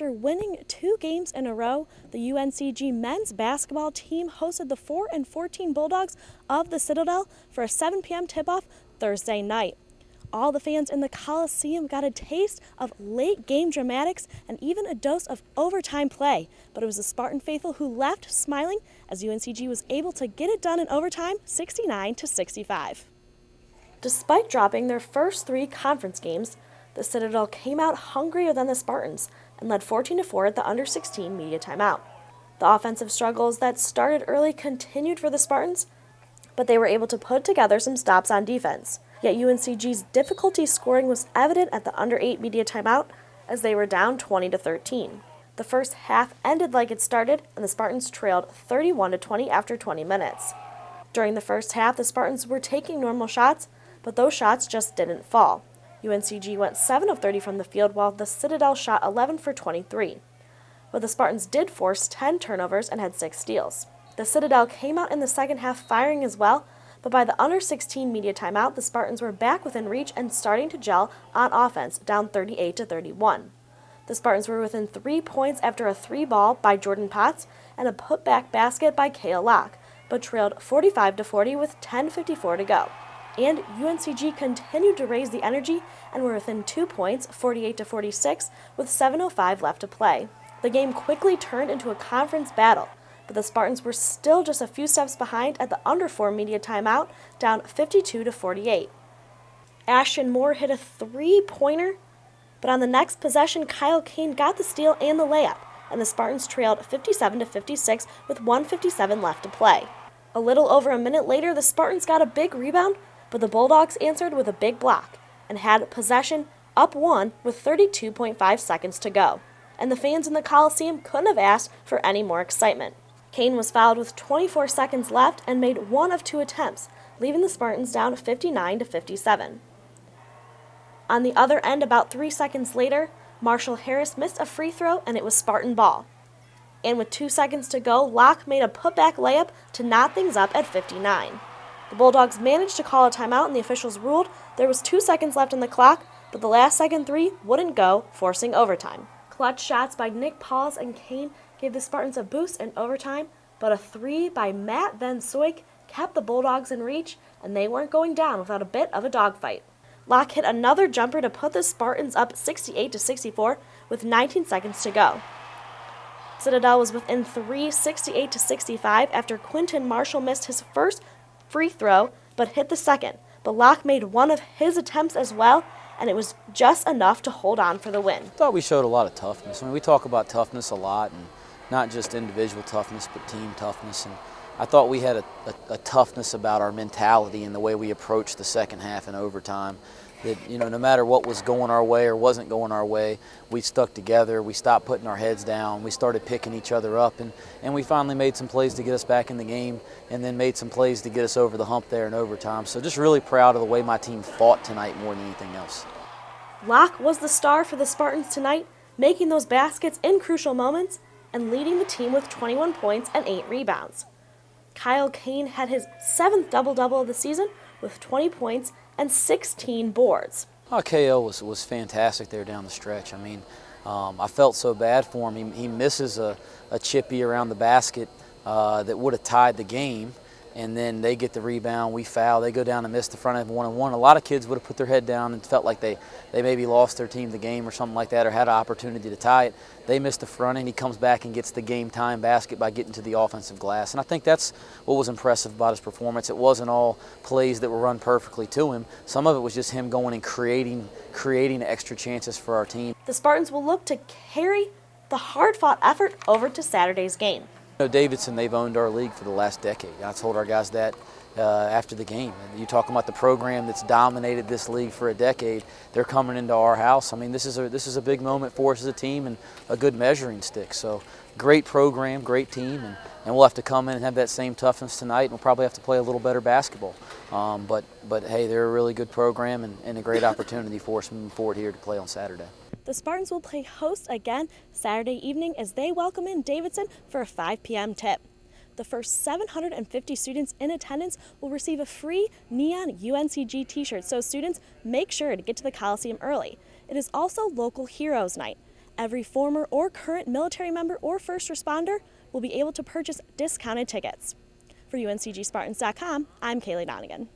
After winning 2 games in a row, the UNCG men's basketball team hosted the 4-14 Bulldogs of the Citadel for a 7 p.m. tip-off Thursday night. All the fans in the Coliseum got a taste of late game dramatics and even a dose of overtime play, but it was the Spartan faithful who left smiling as UNCG was able to get it done in overtime 69-65. Despite dropping their first 3 conference games, the Citadel came out hungrier than the Spartans and led 14-4 at the under-16 media timeout. The offensive struggles that started early continued for the Spartans, but they were able to put together some stops on defense. Yet UNCG's difficulty scoring was evident at the under-8 media timeout as they were down 20-13. The first half ended like it started, and the Spartans trailed 31-20 after 20 minutes. During the first half, the Spartans were taking normal shots, but those shots just didn't fall. UNCG went 7 of 30 from the field, while the Citadel shot 11 for 23. But the Spartans did force 10 turnovers and had 6 steals. The Citadel came out in the second half firing as well, but by the under-16 media timeout, the Spartans were back within reach and starting to gel on offense, down 38-31. The Spartans were within 3 points after a 3-ball by Jordan Potts and a putback basket by Kale Locke, but trailed 45-40 with 10:54 to go. And UNCG continued to raise the energy and were within 2 points, 48-46, with 7:05 left to play. The game quickly turned into a conference battle, but the Spartans were still just a few steps behind at the under-4 media timeout, down 52-48. Ashton Moore hit a 3-pointer, but on the next possession, Kyle Kane got the steal and the layup, and the Spartans trailed 57-56 with 1:57 left to play. A little over a minute later, the Spartans got a big rebound, but the Bulldogs answered with a big block and had possession up 1 with 32.5 seconds to go. And the fans in the Coliseum couldn't have asked for any more excitement. Kane was fouled with 24 seconds left and made 1 of 2 attempts, leaving the Spartans down 59-57. On the other end, about 3 seconds later, Marshall Harris missed a free throw and it was Spartan ball. And with 2 seconds to go, Locke made a putback layup to knot things up at 59. The Bulldogs managed to call a timeout and the officials ruled there was 2 seconds left on the clock, but the last second 3 wouldn't go, forcing overtime. Clutch shots by Nick Pauls and Kane gave the Spartans a boost in overtime, but a 3 by Matt Van Soik kept the Bulldogs in reach, and they weren't going down without a bit of a dogfight. Locke hit another jumper to put the Spartans up 68-64 with 19 seconds to go. Citadel was within 3, 68-65 after Quinton Marshall missed his first free throw, but hit the second. But Locke made 1 of his attempts as well, and it was just enough to hold on for the win. I thought we showed a lot of toughness. I mean, we talk about toughness a lot, and not just individual toughness, but team toughness. And I thought we had a toughness about our mentality and the way we approached the second half and overtime. That, you know, no matter what was going our way or wasn't going our way, we stuck together, we stopped putting our heads down, we started picking each other up, and we finally made some plays to get us back in the game, and then made some plays to get us over the hump there in overtime. So just really proud of the way my team fought tonight more than anything else. Locke was the star for the Spartans tonight, making those baskets in crucial moments and leading the team with 21 points and 8 rebounds. Kyle Kane had his 7th double-double of the season with 20 points and 16 boards. KO was fantastic there down the stretch. I mean, I felt so bad for him. He misses a chippy around the basket that would have tied the game, and then they get the rebound, we foul, they go down and miss the front end 1-on-1. A lot of kids would have put their head down and felt like they maybe lost their team the game or something like that, or had an opportunity to tie it. They missed the front end, he comes back and gets the game-time basket by getting to the offensive glass. And I think that's what was impressive about his performance. It wasn't all plays that were run perfectly to him. Some of it was just him going and creating extra chances for our team. The Spartans will look to carry the hard-fought effort over to Saturday's game. You know, Davidson, they've owned our league for the last decade. I told our guys that after the game. You talking about the program that's dominated this league for a decade, they're coming into our house. I mean, this is a big moment for us as a team and a good measuring stick. So great program, great team, and we'll have to come in and have that same toughness tonight, and we'll probably have to play a little better basketball. But hey, they're a really good program and a great opportunity for us moving forward here to play on Saturday. The Spartans will play host again Saturday evening as they welcome in Davidson for a 5 p.m. tip. The first 750 students in attendance will receive a free neon UNCG t-shirt, so students make sure to get to the Coliseum early. It is also Local Heroes Night, Every former or current military member or first responder will be able to purchase discounted tickets. For UNCGSpartans.com, I'm Kaylee Donegan.